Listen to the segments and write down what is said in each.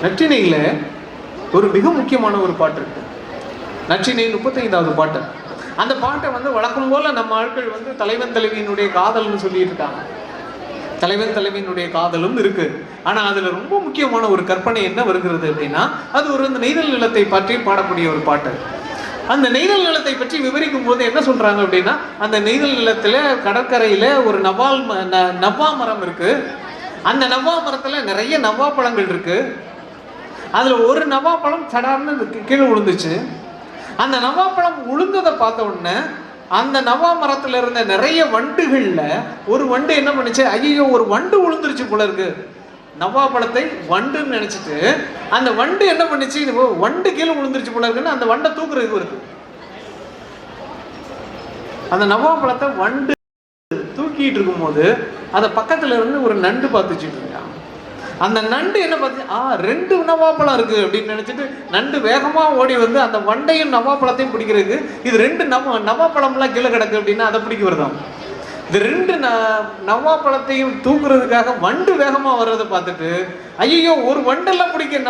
நற்றிணையில் ஒரு மிக முக்கியமான ஒரு பாட்டு இருக்கு. நற்றிணை 35வது பாட்டு. அந்த பாட்டை வழக்கம் போல நம்ம ஆட்கள் தலைவன் தலைவியினுடைய காதல்னு சொல்லிட்டு இருக்காங்க. தலைவன் தலைவியினுடைய காதலும் இருக்கு. ஆனா அதுல ரொம்ப முக்கியமான ஒரு கற்பனை என்ன வருகிறது அப்படின்னா, அது ஒரு நெய்தல் நிலத்தை பற்றி பாடக்கூடிய ஒரு பாட்டு. அந்த நெய்தல் நிலத்தை பற்றி விவரிக்கும் போது என்ன சொல்றாங்க அப்படின்னா, அந்த நெய்தல் நிலத்துல கடற்கரையில ஒரு நவ்வா மரம் இருக்கு. அந்த நவ்வா மரத்துல நிறைய நவ்வா பழங்கள் இருக்கு. அதுல ஒரு நவ்வா பழம் சடார்னு கீழே விழுந்துச்சு. அந்த நவ்வா பழம் விழுந்ததை பார்த்த உடனே அந்த நவ்வா மரத்துல இருந்த நிறைய வண்டுகள்ல ஒரு வண்டு என்ன பண்ணுச்சு, ஐயோ ஒரு வண்டு விழுந்துருச்சு போல இருக்கு. நவ்வா பழத்தை வண்டுன்னு நினைச்சிட்டு அந்த வண்டு என்ன பண்ணுச்சு, வண்டு கீழே விழுந்துருச்சு போல இருக்குன்னு அந்த வண்டை தூக்குறதுக்கு இருக்கு. அந்த நவ்வா பழத்தை வண்டு தூக்கிட்டு இருக்கும் போது அந்த பக்கத்துல இருந்து ஒரு நண்டு பார்த்துச்சுட்டு இருக்கான். அந்த நண்டு என்ன பார்த்து, 2 நவாப்பழம் இருக்கு அப்படின்னு நினைச்சிட்டு நண்டு வேகமா ஓடி அந்த வண்டையும் நவாப்பழத்தையும் பிடிக்கிறதுக்கு, இது 2 நவாப்பழம்லாம் கீழே கிடக்கு அப்படின்னா அதை பிடிக்க வருதான். இது 2 நவாப்பழத்தையும் தூக்குறதுக்காக வண்டு வேகமா வர்றதை பார்த்துட்டு, ஐயோ ஒரு வண்டெல்லாம் பிடிக்க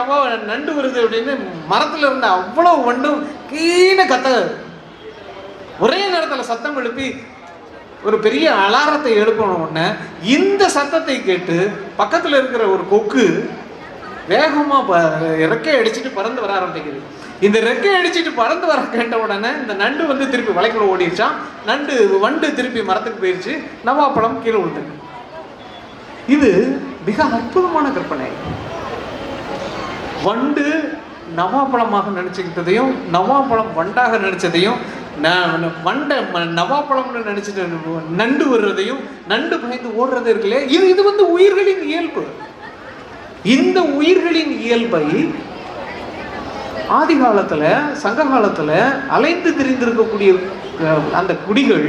நண்டு வருது அப்படின்னு மரத்துல இருந்த அவ்வளவு வண்டும் கீழே ஒரே நேரத்துல சத்தம் எழுப்பி ஒரு பெரிய அலாரத்தை எழுப்பணும். உடனே இந்த சத்தத்தை கேட்டு பக்கத்துல இருக்கிற ஒரு கொக்கு வேகமா ரெக்கை அடிச்சுட்டு பறந்து வர ஆரம்பிக்குது. இந்த ரெக்கை அடிச்சுட்டு பறந்து வர கேட்ட உடனே இந்த நண்டு திருப்பி வளைக்குள்ள ஓடிடுச்சான். வண்டு திருப்பி மரத்துக்கு போயிடுச்சு. நவாப்பழம் கீழே விழுந்துருக்கு. இது மிக அற்புதமான கற்பனை. வண்டு நவாப்பழமாக நினைச்சுக்கிட்டதையும் நவாப்பழம் வண்டாக நினைச்சதையும், வண்டை நவாப்பழம்னு நினைச்சிட்டு நண்டு வர்றதையும் நண்டு பயந்து ஓடுறது இருக்குல்ல, இது உயிர்களின் இயல்பு. இந்த உயிர்களின் இயல்பை ஆதி காலத்துல சங்க காலத்துல அலைந்து திரிந்திருக்கக்கூடிய அந்த குடிகள்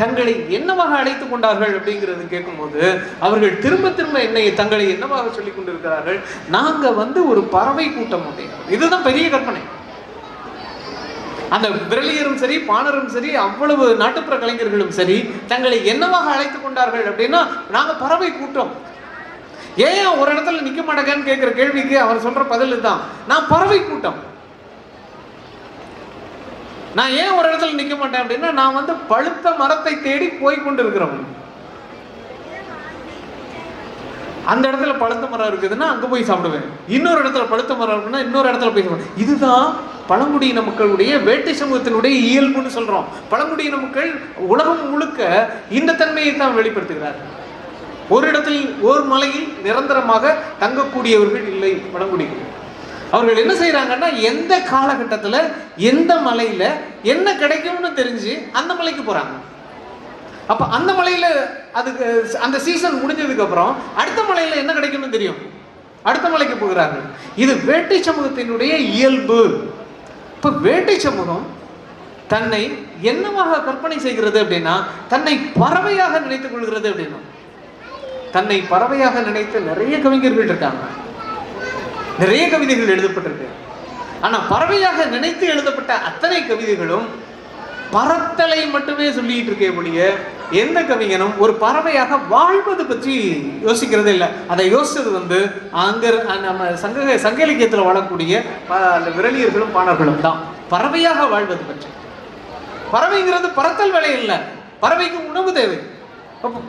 தங்களை என்னவாக அழைத்துக் கொண்டார்கள் அப்படிங்கிறது கேட்கும்போது அவர்கள் திரும்ப திரும்ப தங்களை என்னவாக சொல்லிக் கொண்டிருக்கிறார்கள், நாங்க ஒரு பறவை கூட்டம் அப்படிங்கிறது. இதுதான் பெரிய கற்பனை. அந்த விரலியரும் சரி பாணரும் சரி அவ்வளவு நாட்டுப்புற கலைஞர்களும் சரி தங்களை என்னவாக அழைத்துக் கொண்டார்கள் அப்படின்னா, நாங்க பறவை கூட்டம். ஏன் ஒரு இடத்துல நிக்க மாட்டேங்கன்னு கேட்கிற கேள்விக்கு அவர் சொல்ற பதில் தான், நான் பறவை கூட்டம். நான் ஏன் ஒரு இடத்துல நிக்க மாட்டேன் அப்படின்னா, நான் பழுத்த மரத்தை தேடி போய் கொண்டு இருக்கிறவன். அந்த இடத்துல பழுத்த மரம் இருக்குதுன்னா அங்க போய் சாப்பிடுவேன். இன்னொரு இடத்துல பழுத்த மரம் இருக்குன்னா இன்னொரு இடத்துல போய் சாப்பிடுவேன். இதுதான் பழங்குடியின மக்களுடைய வேட்டை சமூகத்தினுடைய இயல்புன்னு சொல்றோம். பழங்குடியின மக்கள் உலகம் முழுக்க இந்த தன்மையை தான் வெளிப்படுத்துகிறார்கள். ஒரு இடத்தில் ஒரு மலையில் நிரந்தரமாக தங்கக்கூடியவர்கள் இல்லை பழங்குடிகள். அவர்கள் என்ன செய்யறாங்கன்னா, எந்த காலகட்டத்தில் எந்த மலையில என்ன கிடைக்கும்னு தெரிஞ்சு அந்த மலைக்கு போறாங்க. அப்ப அந்த மலையில அதுக்கு அந்த சீசன் முடிஞ்சதுக்கு அப்புறம் அடுத்த மலையில என்ன கிடைக்கும்னு தெரியும், அடுத்த மலைக்கு போகிறார்கள். இது வேட்டை சமூகத்தினுடைய இயல்பு. இப்ப வேட்டை சமூகம் தன்னை என்னவாக கற்பனை செய்கிறது அப்படின்னா, தன்னை பறவையாக நினைத்துக் கொள்கிறது அப்படின்னா. தன்னை பறவையாக நினைத்து நிறைய கவிஞர்கள் இருக்காங்க, நிறைய கவிதைகள் எழுதப்பட்டிருக்கு. ஆனா பறவையாக நினைத்து எழுதப்பட்ட அத்தனை கவிதைகளும் பறத்தலை மட்டுமே சொல்லிட்டு இருக்கே ஒழிய எந்த கவிஞனும் ஒரு பறவையாக வாழ்வது பற்றி யோசிக்கிறதே இல்லை. அதை யோசிச்சது அங்க நம்ம சங்க இலக்கியத்தில் வாழக்கூடிய அந்த விரலியர்களும் பாணர்களும் தான் பறவையாக வாழ்வது பற்றி. பறவைங்கிறது பறத்தல் வேலை இல்லை, பறவைக்கு உணவு தேவை.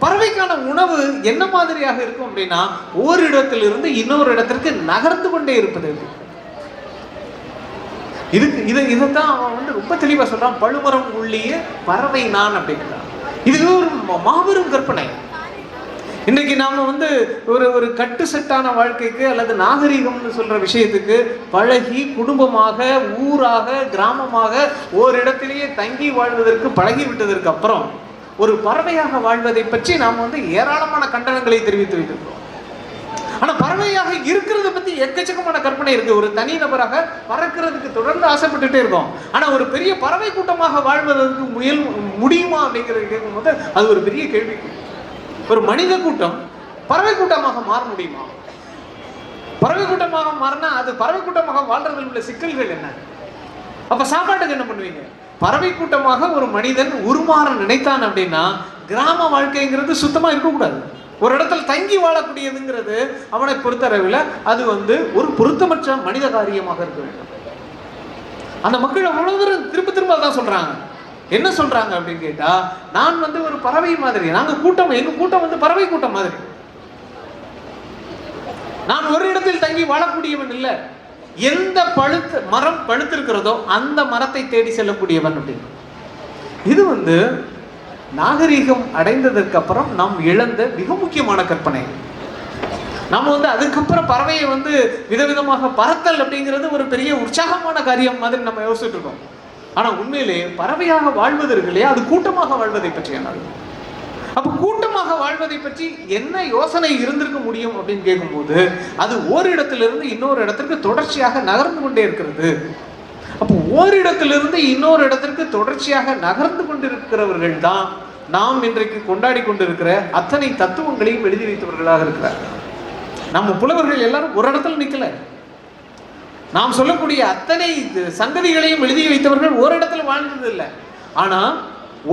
பறவைக்கான உணவு என்ன மாதிரியாக இருக்கும் அப்படின்னா, ஒரு இடத்திலிருந்து இன்னொரு இடத்திற்கு நகர்ந்து கொண்டே இருப்பது. இதைத்தான் அவன் ரொம்ப தெளிவா சொல்றான், பழுமரம் உள்ளிய பறவை நான் அப்படிங்கிறான். இது ஒரு மாபெரும் கற்பனை. இன்றைக்கு நாம ஒரு கட்டு செட்டான வாழ்க்கைக்கு அல்லது நாகரீகம்னு சொல்ற விஷயத்துக்கு பழகி குடும்பமாக ஊராக கிராமமாக ஓரிடத்திலேயே தங்கி வாழ்வதற்கு பழகி விட்டதற்கு அப்புறம் ஒரு பறவையாக வாழ்வதை பற்றி நாம் ஏராளமான கண்டனங்களை தெரிவித்து வைத்திருக்கிறோம். ஆனா பறவையாக இருக்கிறத பத்தி எக்கச்சக்கமான கற்பனை இருக்கு. ஒரு தனி நபராக பறக்கிறதுக்கு தொடர்ந்து ஆசைப்பட்டுட்டே இருக்கோம். ஆனா ஒரு பெரிய பறவை கூட்டமாக வாழ்வதற்கு முடியுமா அப்படிங்கிறது கேட்கும்போது அது ஒரு பெரிய கேள்வி. ஒரு மனித கூட்டம் பறவை கூட்டமாக மாற முடியுமா? பறவை கூட்டமாக மாறினா அது பறவை கூட்டமாக வாழ்றதில் உள்ள சிக்கல்கள் என்ன? அப்ப சாப்பாட்டுக்கு என்ன பண்ணுவீங்க? பறவை கூட்டமாக ஒரு மனிதன் உருமாற நினைத்தான் அப்படின்னா கிராம வாழ்க்கைங்கிறது சுத்தமா இருக்கக்கூடாது. ஒரு இடத்துல தங்கி வாழக்கூடியதுங்கிறது அவனை பொறுத்தளவில் அது ஒரு பொருத்தமற்ற மனித காரியமாக இருக்க வேண்டும். அந்த மக்கள் அவ்வளவு தூரம் திரும்ப திரும்ப அதான் சொல்றாங்க. என்ன சொல்றாங்க அப்படின்னு கேட்டா, நான் ஒரு பறவை மாதிரி, நாங்க கூட்டம், எங்க கூட்டம் பறவை கூட்டம் மாதிரி, நான் ஒரு இடத்தில் தங்கி வாழக்கூடியவன் இல்லை, எந்த மரம் பழுத்திருக்கிறதோ அந்த மரத்தை தேடி செல்லக்கூடியவன் அப்படின்னு. இது நாகரீகம் அடைந்ததற்கு அப்புறம் நாம் இழந்த மிக முக்கியமான கற்பனை. நம்ம அதுக்கப்புறம் பறவையை விதவிதமாக பறத்தல் அப்படிங்கிறது ஒரு பெரிய உற்சாகமான காரியம் மாதிரி நம்ம யோசிச்சுட்டு இருக்கோம். ஆனா உண்மையிலே பறவையாக வாழ்வதற்கு இல்லையா, அது கூட்டமாக வாழ்வதை பற்றி என்ன? அப்ப கூட்டமாக வாழ்வதை பற்றி என்ன யோசனை இருந்திருக்க முடியும் அப்படின்னு கேட்கும்போது, அது ஓரிடத்திலிருந்து இன்னொரு இடத்திற்கு தொடர்ச்சியாக நகர்ந்து கொண்டே இருக்கிறது. அப்போ ஓரிடத்திலிருந்து இன்னொரு இடத்திற்கு தொடர்ச்சியாக நகர்ந்து கொண்டிருக்கிறவர்கள் தான் நாம் இன்றைக்கு கொண்டாடி கொண்டிருக்கிற அத்தனை தத்துவங்களையும் எழுதி வைத்தவர்களாக இருக்கிறார்கள். நம்ம புலவர்கள் எல்லாரும் ஒரு இடத்துல நிக்கல. நாம் சொல்லக்கூடிய அத்தனை சங்கதிகளையும் எழுதி வைத்தவர்கள் ஒரு இடத்துல வாழ்ந்தது இல்லை. ஆனா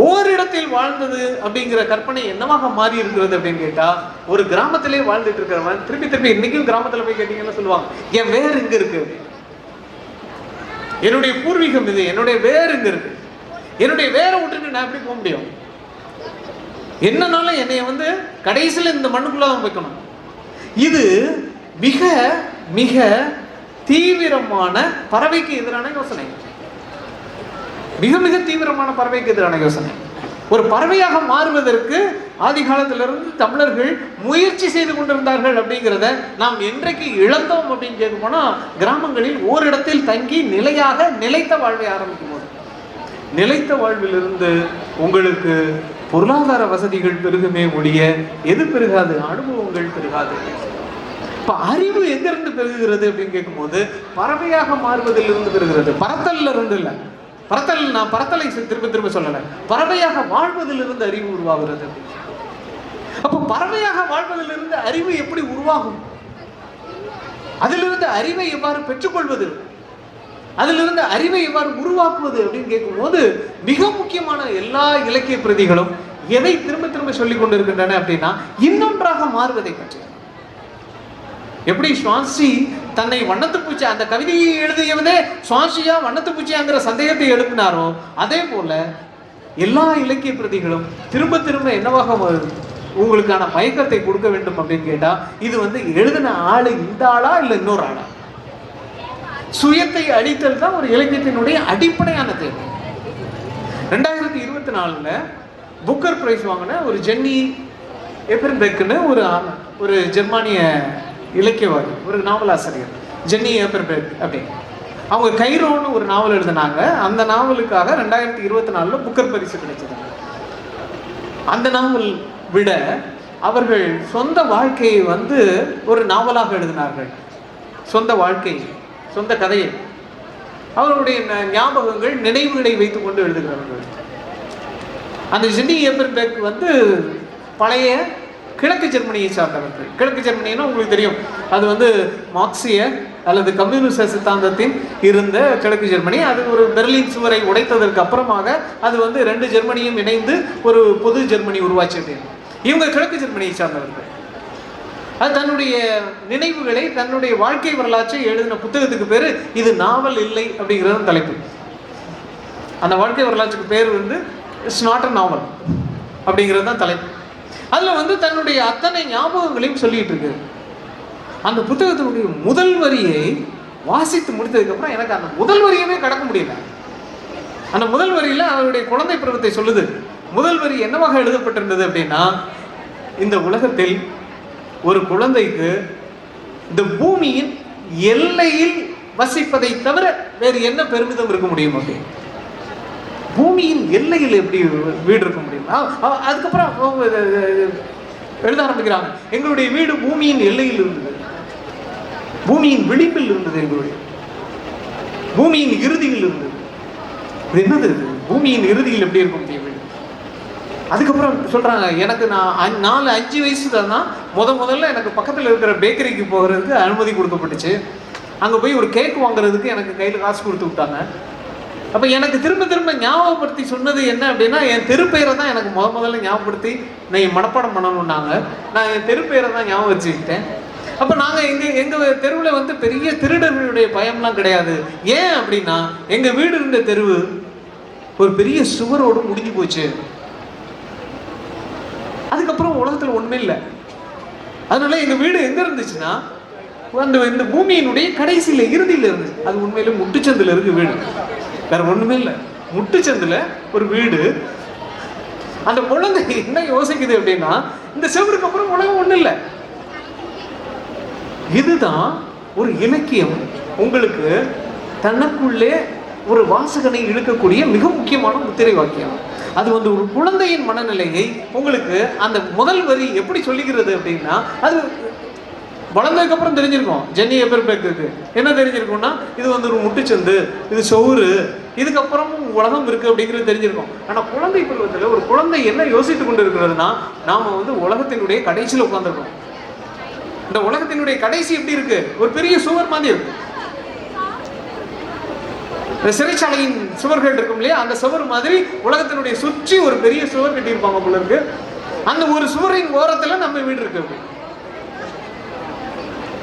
ஓரிடத்தில் வாழ்ந்தது அப்படிங்கிற கற்பனை என்னவாக மாறி இருக்கிறது அப்படின்னு கேட்டா, ஒரு கிராமத்திலே வாழ்ந்துட்டு இருக்கிறவன் திருப்பி திருப்பி இன்னைக்கும் கிராமத்துல போய் கேட்டீங்கன்னு சொல்லுவாங்க, என் வேர் இங்க இருக்கு, என்னுடைய பூர்வீகம் இது, என்னுடைய வேர் இங்க இருக்கு, என்னுடைய வேரை விட்டுட்டு நான் எப்படி போக முடியும்? என்னன்னாலும் என்னைய கடைசியில் இந்த மண்ணுக்குள்ளதான் வைக்கணும். இது மிக மிக தீவிரமான பறவைக்கு எதிரான யோசனை. மிக மிக தீவிரமான பறவைக்கு எதிரான யோசனை. ஒரு பறவையாக மாறுவதற்கு ஆதி காலத்திலிருந்து தமிழர்கள் முயற்சி செய்து கொண்டிருந்தார்கள் அப்படிங்கிறத நாம் என்றைக்கு இழந்தோம் அப்படின்னு கேட்க போனா, கிராமங்களில் ஓரிடத்தில் தங்கி நிலைத்த வாழ்வை ஆரம்பிக்கும் போது. நிலைத்த வாழ்விலிருந்து உங்களுக்கு பொருளாதார வசதிகள் பெருகுமே ஒழிய எது பெருகாது? அனுபவங்கள் பெருகாது. இப்ப அறிவு எங்கிருந்து பெருகுகிறது அப்படின்னு கேட்கும்போது, பறவையாக மாறுவதிலிருந்து பெறுகிறது, பறத்தல்ல இருந்து இல்லை. நான் பறத்தலை திரும்ப திரும்ப சொல்லல, பறவையாக வாழ்வதிலிருந்து அறிவு உருவாகிறது. அப்ப பறவையாக வாழ்வதிலிருந்து அறிவு எப்படி உருவாகும்? அதிலிருந்து அறிவை எவ்வாறு பெற்றுக்கொள்வது, அதிலிருந்து அறிவை எவ்வாறு உருவாக்குவது அப்படின்னு கேட்கும்போது, மிக முக்கியமான எல்லா இலக்கிய பிரதிகளும் எதை திரும்ப திரும்ப சொல்லிக் கொண்டிருக்கின்றன அப்படின்னா, இன்னொன்றாக மாறுவதை பற்றி. எப்படி சுவாசி தன்னை வண்ணத்துப்பூச்சி, அந்த கவிதையை எழுதியவதே சுவாசியா வண்ணத்துப்பூச்சியாங்கிற சந்தேகத்தை எழுப்பினாரோ, அதே போல எல்லா இலக்கிய பிரதிகளும் திரும்ப திரும்ப என்னவாக உங்களுக்கான மயக்கத்தை கொடுக்க வேண்டும் அப்படின்னு கேட்டா, இது எழுதின ஆளு இந்த ஆளா இல்ல இன்னொரு ஆளா? சுயத்தை அழித்தல் தான் ஒரு இலக்கியத்தினுடைய அடிப்படையான தேவை. 2024 புக்கர் பிரைஸ் வாங்கின ஒரு ஜென்னி ஏப்பர்பெக்னு ஒரு ஜெர்மானிய இலக்கியவாதி, ஒரு நாவலாசிரியர், ஜென்னி ஏப்பர்பெக் அப்படின்னு. அவங்க கைரோன்னு ஒரு நாவல் எழுதினாங்க. அந்த நாவலுக்காக 2024 புக்கர் பரிசு கிடைச்சது. அந்த நாவல் விட அவர்கள் சொந்த வாழ்க்கையை ஒரு நாவலாக எழுதினார்கள். சொந்த வாழ்க்கை, சொந்த கதையை, அவர்களுடைய ஞாபகங்கள், நினைவுகளை வைத்துக் கொண்டு எழுதுகிறார்கள். அந்த ஜென்னி ஏப்பர்பெக் பழைய கிழக்கு ஜெர்மனியை சார்ந்தவர்கள். கிழக்கு ஜெர்மனின்னா உங்களுக்கு தெரியும், அது மார்க்சிய அல்லது கம்யூனிச சித்தாந்தத்தின் இருந்த கிழக்கு ஜெர்மனி. அது ஒரு பெர்லின் சுவரை உடைத்ததற்கு அப்புறமாக அது 2 ஜெர்மனியும் இணைந்து ஒரு பொது ஜெர்மனி உருவாச்சு. இவங்க கிழக்கு ஜெர்மனியை சார்ந்தவர்கள். அது தன்னுடைய நினைவுகளை, தன்னுடைய வாழ்க்கை வரலாற்றை எழுதின புத்தகத்துக்கு பேரு இது நாவல் இல்லை அப்படிங்கிறது தலைப்பு. அந்த வாழ்க்கை வரலாற்றுக்கு பேர் இட்ஸ் நாட் அ நாவல் அப்படிங்கிறது தான் தலைப்பு. அதுல தன்னுடைய அத்தனை ஞாபகங்களையும் சொல்லிட்டு இருக்கு. அந்த புத்தகத்தினுடைய முதல் வரியை வாசித்து முடித்ததுக்கு அப்புறம் எனக்கு அந்த முதல் வரியவே கடக்க முடியல. அந்த முதல் வரியில அவருடைய குழந்தை பருவத்தை சொல்லுது. முதல் வரி என்னவாக எழுதப்பட்டிருந்தது அப்படின்னா, இந்த உலகத்தில் ஒரு குழந்தைக்கு இந்த பூமியின் எல்லையில் வசிப்பதை தவிர வேறு என்ன பெருமிதம் இருக்க முடியும்? அப்படி பூமியின் எல்லையில் எப்படி வீடு இருக்க முடியும்? அதுக்கப்புறம் எழுத ஆரம்பிக்கிறாங்க, எங்களுடைய வீடு பூமியின் எல்லையில் இருந்தது, பூமியின் விளிம்பில் இருந்தது, எங்களுடைய பூமியின் இறுதியில் இருந்தது. இது என்னது? பூமியின் இறுதியில் எப்படி இருக்க முடியும்? அதுக்கப்புறம் சொல்றாங்க, எனக்கு நான் 4-5 வயசு தான் முதல்ல எனக்கு பக்கத்தில் இருக்கிற பேக்கரிக்கு போகிறதுக்கு அனுமதி கொடுக்கப்பட்டுச்சு. அங்கே போய் ஒரு கேக் வாங்குறதுக்கு எனக்கு கையில் காசு கொடுத்து விட்டாங்க. அப்போ எனக்கு திரும்ப திரும்ப ஞாபகப்படுத்தி சொன்னது என்ன அப்படின்னா, என் தெருப்பெயரை தான் எனக்கு முதல்ல ஞாபகப்படுத்தி நான் மனப்பாடம் பண்ணணும்னாங்க. நான் என் தெருப்பெயரை தான் ஞாபகம் வச்சுக்கிட்டேன். அப்போ நாங்கள் எங்கள் தெருவில் வந்து பெரிய திருடர்களுடைய பயம்லாம் கிடையாது. ஏன் அப்படின்னா, எங்கள் வீடு இருந்த தெருவு ஒரு பெரிய சுவரோடு முடிஞ்சு போச்சு. அதுக்கப்புறம் உலகத்தில் ஒன்றுமே இல்லை. அதனால எங்கள் வீடு எங்கே இருந்துச்சுன்னா, இந்த பூமியினுடைய கடைசியில் இறுதியில் இருந்துச்சு. அது உண்மையிலே முட்டுச்சந்தில் இருக்கு வீடு, வேற ஒன்றுமே இல்லை. முட்டுச்சந்தில் ஒரு வீடு. அந்த குழந்தை என்ன யோசிக்குது அப்படின்னா, இந்த செவருக்கு அப்புறம் உலகம் ஒன்றும் இல்லை. இதுதான் ஒரு இலக்கியம் உங்களுக்கு தனக்குள்ளே ஒரு வாசகனை இழுக்கக்கூடிய மிக முக்கியமான முத்திரை வாக்கியம். அது வந்து ஒரு குழந்தையின் மனநிலையை உங்களுக்கு அந்த முதல் வரி எப்படி சொல்லிக்கிறது அப்படின்னா, அது வளர்ந்ததுக்கு அப்புறம் தெரிஞ்சிருக்கும். ஜென்னி எபெர்பேக்கு என்ன தெரிஞ்சிருக்கும்னா, இது வந்து ஒரு முட்டுச்சந்து, இது சவுறு, இதுக்கப்புறமும் உலகம் இருக்கு அப்படிங்கிறது தெரிஞ்சிருக்கும். ஆனால் குழந்தை பருவத்தில் ஒரு குழந்தை என்ன யோசித்து கொண்டு இருக்கிறதுனா, நாம வந்து உலகத்தினுடைய கடைசியில் உட்கார்ந்துருக்கோம். இந்த உலகத்தினுடைய கடைசி எப்படி இருக்கு? ஒரு பெரிய சுவர் மாதிரி இருக்கு. சிறைச்சாலையின் சுவர்கள் இருக்கும் இல்லையா, அந்த சுவர் மாதிரி உலகத்தினுடைய சுற்றி ஒரு பெரிய சுவர் கட்டியிருப்பாங்க போல இருக்கு. அந்த ஒரு சுவரின் ஓரத்துல நம்ம வீடு இருக்கு.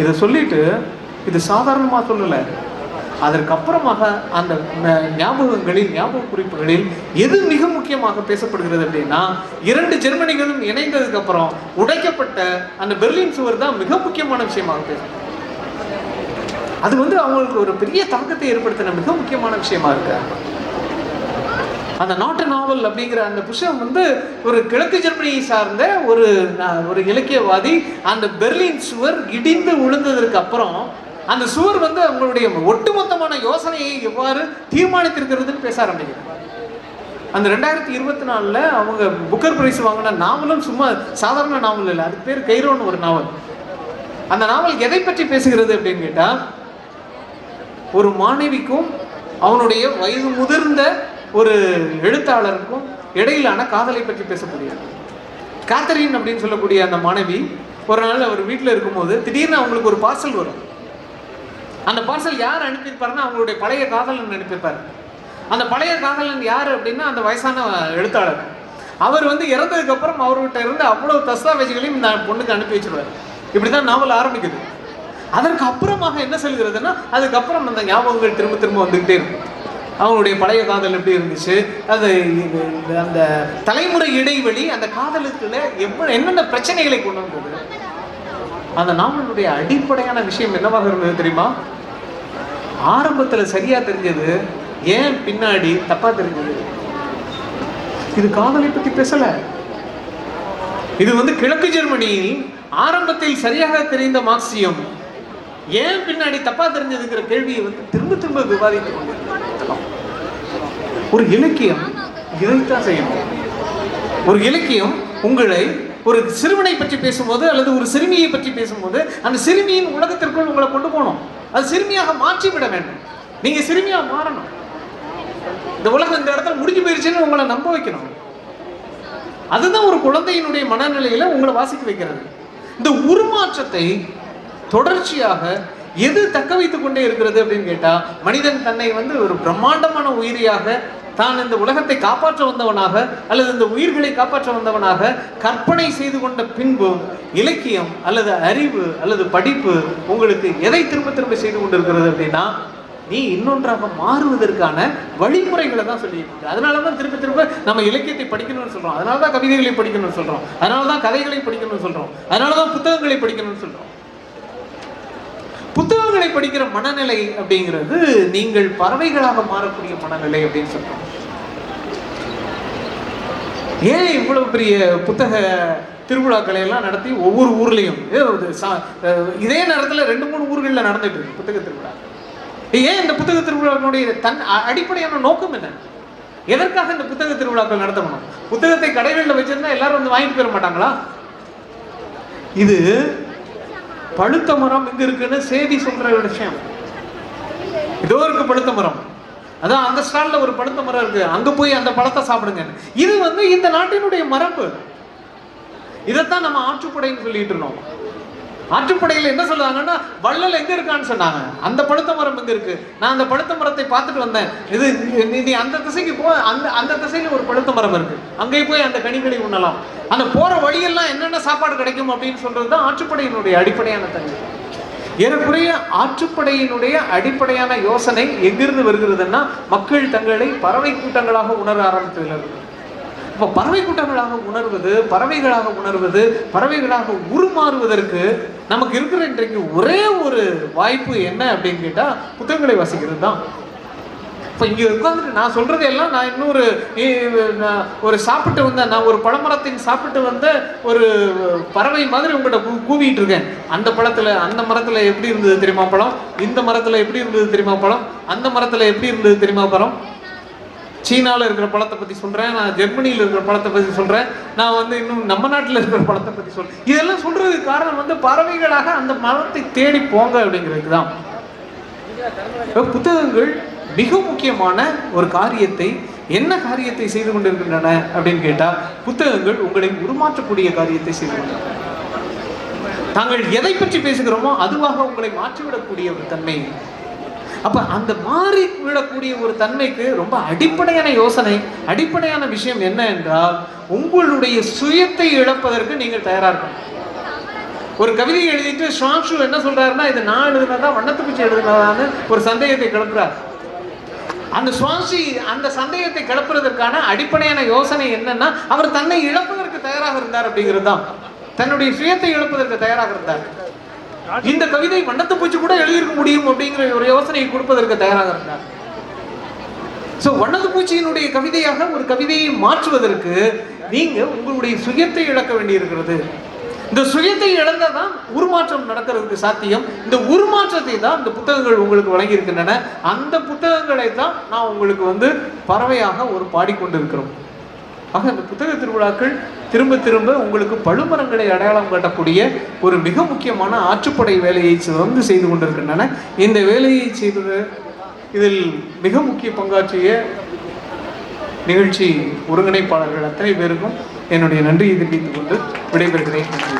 இதை சொல்லிட்டு இது சாதாரணமா சொல்லல. அதற்கப்புறமாக அந்த ஞாபக குறிப்புகளில் எது மிக முக்கியமாக பேசப்படுகிறது அப்படின்னா, 2 ஜெர்மனிகளும் இணைந்ததுக்கு அப்புறம் உடைக்கப்பட்ட அந்த பெர்லின் சுவர் தான் மிக முக்கியமான விஷயமாக பேசணும். அது வந்து அவங்களுக்கு ஒரு பெரிய தாக்கத்தை ஏற்படுத்தின மிக முக்கியமான விஷயமா இருக்கு. அந்த நாட்டு நாவல் அப்படிங்கிற அந்த புத்தகம் வந்து ஒரு கிழக்கு ஜெர்மனியை சார்ந்த ஒரு இலக்கியவாதி அந்த பெர்லின் சுவர் இடிந்து விழுந்ததற்கு அப்புறம் அந்த சுவர் வந்து அவங்களுடைய ஒட்டுமொத்தமான யோசனையை எவ்வாறு தீர்மானித்திருக்கிறதுன்னு பேச ஆரம்பிக்கிறாங்க. அந்த 2024 அவங்க புக்கர் பிரைஸ் வாங்கின நாவலும் சும்மா சாதாரண நாவல் இல்லை. அதுக்கு பேர் கைரோன்னு ஒரு நாவல். அந்த நாவல் எதை பற்றி பேசுகிறது அப்படின்னு கேட்டா, ஒரு மாணவிக்கும் அவனுடைய வயது முதிர்ந்த ஒரு எழுத்தாளருக்கும் இடையிலான காதலை பற்றி பேசக்கூடியது. காத்தரின் அப்படின்னு சொல்லக்கூடிய அந்த மாணவி ஒரு நாள் அவர் வீட்டில் இருக்கும்போது திடீர்னு அவங்களுக்கு ஒரு பார்சல் வரும். அந்த பார்சல் யார் அனுப்பியிருப்பாருன்னா, அவங்களுடைய பழைய காதலன் அனுப்பியிருப்பார். அந்த பழைய காதலன் யார் அப்படின்னா, அந்த வயசான எழுத்தாளர். அவர் வந்து இறந்ததுக்கு அப்புறம் அவர்கிட்ட இருந்து அவ்வளவு தஸ்தாவேஜுகளையும் இந்த பொண்ணுக்கு அனுப்பி வச்சிருவார். இப்படிதான் நாவல் ஆரம்பிக்குது. அதற்கு அப்புறமாக என்ன சொல்கிறதுன்னா, அதுக்கப்புறம் அந்த ஞாபகங்கள் திரும்ப திரும்ப வந்துகிட்டே இருக்கும். அவங்களுடைய பழைய காதல் எப்படி இருந்துச்சு, அது அந்த தலைமுறை இடைவெளி அந்த காதலுக்குள்ள என்னென்ன பிரச்சனைகளை கொண்டு வந்தது. அந்த நாவலுடைய அடிப்படையான விஷயம் என்னவாக இருந்தது தெரியுமா? ஆரம்பத்துல சரியா தெரிஞ்சது, ஏன் பின்னாடி தப்பா தெரிஞ்சது. இது காதலை பத்தி பேசல. இது வந்து கிழக்கு ஜெர்மனியில் ஆரம்பத்தில் சரியாக தெரிந்த மார்க்சியம் ஏன் பின்னாடி தப்பா தெரிஞ்சதுங்கிற கேள்வியை வந்து திரும்ப திரும்ப விவாதித்துக் கொண்டிருக்கலாம். ஒரு இலக்கியம் இதைத்தான் செய்யணும். ஒரு இலக்கியம் உங்களை ஒரு சிறுவனை பற்றி பேசும்போது அல்லது ஒரு சிறுமியை பற்றி பேசும்போது அந்த சிறுமியின் உலகத்திற்குள் உங்களை கொண்டு போகணும். அது சிறுமியாக மாற்றிவிட வேண்டும். நீங்க சிறுமியா மாறணும். இந்த உலகம் இந்த இடத்துல முடிஞ்சு போயிருச்சுன்னு உங்களை நம்ப வைக்கணும். அதுதான் ஒரு குழந்தையினுடைய மனநிலையில உங்களை வாசிக்க வைக்கிறது. இந்த உருமாற்றத்தை தொடர்ச்சியாக எது தக்க வைத்துக் கொண்டே இருக்கிறது அப்படின்னு கேட்டா, மனிதன் தன்னை வந்து ஒரு பிரம்மாண்டமான உயிரியாக, தான் இந்த உலகத்தை காப்பாற்ற வந்தவனாக அல்லது இந்த உயிர்களை காப்பாற்ற வந்தவனாக கற்பனை செய்து கொண்ட பின்பும் இலக்கியம் அல்லது அறிவு அல்லது படிப்பு உங்களுக்கு எதை திரும்ப திரும்ப செய்து கொண்டிருக்கிறது அப்படின்னா, நீ இன்னொன்றாக மாறுவதற்கான வழிமுறைகளை தான் சொல்லியிருக்கு. அதனாலதான் திரும்ப திரும்ப நம்ம இலக்கியத்தை படிக்கணும்னு சொல்றோம். அதனாலதான் கவிதைகளை படிக்கணும்னு சொல்றோம். அதனாலதான் கதைகளை படிக்கணும்னு சொல்றோம். அதனாலதான் புத்தகங்களை படிக்கணும்னு சொல்றோம். புத்தகங்களை படிக்கிற மனநிலை அப்படிங்கிறது நீங்கள் பறவைகளாக மாறக்கூடிய மனநிலை அப்படின்னு சொல்றோம். ஏன் இவ்வளவு பெரிய புத்தக திருவிழாக்களை எல்லாம் நடத்தி ஒவ்வொரு ஊர்லயும் இதே நேரத்தில் 2-3 ஊர்களில் நடந்துட்டு இருக்கு புத்தக திருவிழா. ஏன் இந்த புத்தக திருவிழாக்களுடைய அடிப்படையான நோக்கம் என்ன? எதற்காக இந்த புத்தக திருவிழாக்கள் நடத்தணும்? புத்தகத்தை கடைகளில் வச்சிருந்தா எல்லாரும் வந்து வாங்கிட்டு போயிட மாட்டாங்களா? இது பழுத்த மரம் இங்க இருக்குன்னு செய்தி சொல்ற விஷயம். இதோ இருக்கு பழுத்த மரம், அதான் அந்த ஸ்டால்ல ஒரு பழுத்த மரம் இருக்கு, அங்க போய் அந்த பழத்தை சாப்பிடுங்க. இது வந்து இந்த நாட்டினுடைய மரபு. இதைத்தான் நம்ம ஆற்றுப்படைன்னு சொல்லிட்டு இருந்தோம். ஆற்றுப்படையில் என்ன சொல்லுவாங்கன்னா, வள்ளல் எங்க இருக்கான்னு சொன்னாங்க. அந்த பழுத்த மரம் எங்க இருக்கு, நான் அந்த பழுத்த மரத்தை பார்த்துட்டு வந்தேன். இது நீ அந்த திசைக்கு போ, அந்த திசையில ஒரு பழுத்த மரம் இருக்கு, அங்கே போய் அந்த கனிகளை உண்ணலாம். அந்த போற வழியெல்லாம் என்னென்ன சாப்பாடு கிடைக்கும் அப்படின்னு சொல்றதுதான் ஆற்றுப்படையினுடைய அடிப்படையான தன்மை. ஏறக்குறைய ஆற்றுப்படையினுடைய அடிப்படையான யோசனை எங்கிருந்து வருகிறதுன்னா, மக்கள் தங்களை பறவை கூட்டங்களாக உணர ஆரம்பித்ததுல இருக்கு. இப்போ பறவை கூட்டங்களாக உணர்வது, பறவைகளாக உணர்வது, பறவைகளாக உருமாறுவதற்கு நமக்கு இருக்கிற இன்றைக்கு ஒரே ஒரு வாய்ப்பு என்ன அப்படின்னு கேட்டா, புத்தகங்களை வாசிக்கிறது தான். இப்போ இங்கே உட்காந்துட்டு நான் சொல்றது எல்லாம், நான் இன்னொரு ஒரு சாப்பிட்டு வந்த, நான் ஒரு பழமரத்தின் சாப்பிட்டு வந்த ஒரு பறவை மாதிரி உங்கள்கிட்ட கூவிட்டு இருக்கேன். அந்த பழத்துல, அந்த மரத்துல எப்படி இருந்தது தெரியுமா பழம், இந்த மரத்துல எப்படி இருந்தது தெரியுமா பழம், அந்த மரத்துல எப்படி இருந்தது தெரியுமா பழம். சீனாவில் இருக்கிற பழத்தை பற்றி சொல்கிறேன், நான் ஜெர்மனியில் இருக்கிற பழத்தை பற்றி சொல்கிறேன், நான் இன்னும் நம்ம நாட்டில் இருக்கிற பழத்தை பற்றி சொல்கிறேன். இதெல்லாம் சொல்கிறதுக்கு காரணம் பறவைகளாக அந்த மரத்தை தேடி போங்க அப்படிங்கிறதுக்கு தான். புத்தகங்கள் மிக முக்கியமான ஒரு காரியத்தை, என்ன காரியத்தை செய்து கொண்டிருக்கின்றன அப்படின்னு கேட்டால், புத்தகங்கள் உங்களை உருமாற்றக்கூடிய காரியத்தை செய்து கொண்டிருக்கின்றன. தாங்கள் எதை பற்றி பேசுகிறோமோ அதுவாக உங்களை மாற்றிவிடக்கூடிய ஒரு தன்மை. அப்ப அந்த மாறி விடக்கூடிய ஒரு தன்மைக்கு ரொம்ப அடிப்படையான யோசனை, அடிப்படையான விஷயம் என்ன என்றால், உங்களுடைய சுயத்தை இழப்பதற்கு நீங்கள் தயாரா இருக்கணும். ஒரு கவிதையை எழுதிட்டு ஷாங்ஷு என்ன சொல்றாருன்னா, இது நான் எழுதுனதா வண்ணத்து பூச்சி எழுதுனதான்னு ஒரு சந்தேகத்தை கிளப்புறார். அந்த சுவாசி அந்த சந்தேகத்தை கிளப்புறதற்கான அடிப்படையான யோசனை என்னன்னா, அவர் தன்னை இழப்பதற்கு தயாராக இருந்தார் அப்படிங்கிறது தான். தன்னுடைய சுயத்தை இழப்பதற்கு தயாராக இருந்தார். இந்த கவிதை வண்ணத்து பூச்சி கூட எழுதியிருக்க முடியும் அப்படிங்கிற ஒரு யோசனையை கொடுப்பதற்கு தயாராக இருந்தார். சோ வண்ணத்து பூச்சியினுடைய கவிதையாக ஒரு கவிதையை மாற்றுவதற்கு நீங்க உங்களுடைய சுயத்தை இழக்க வேண்டியிருக்கிறது. இந்த சுயத்தை இழந்தாதான் உருமாற்றம் நடக்கிறதுக்கு சாத்தியம். இந்த உருமாற்றத்தை தான் இந்த புத்தகங்கள் உங்களுக்கு வழங்கி இருக்கின்றன. அந்த புத்தகங்களை தான் நான் உங்களுக்கு பறவையாக ஒரு பாடிக்கொண்டிருக்கிறோம். ஆக இந்த புத்தக திருவிழாக்கள் திரும்ப திரும்ப உங்களுக்கு பழுமரங்களை அடையாளம் காட்டக்கூடிய ஒரு மிக முக்கியமான ஆற்றுப்படை வேலையை செய்து கொண்டிருக்கின்றன. இந்த வேலையை செய்வது, இதில் மிக முக்கிய பங்காற்றிய நிகழ்ச்சி ஒருங்கிணைப்பாளர்கள் அத்தனை பேருக்கும் என்னுடைய நன்றியை தெரிவித்துக் கொண்டு விடைபெறுகிறேன். நன்றி.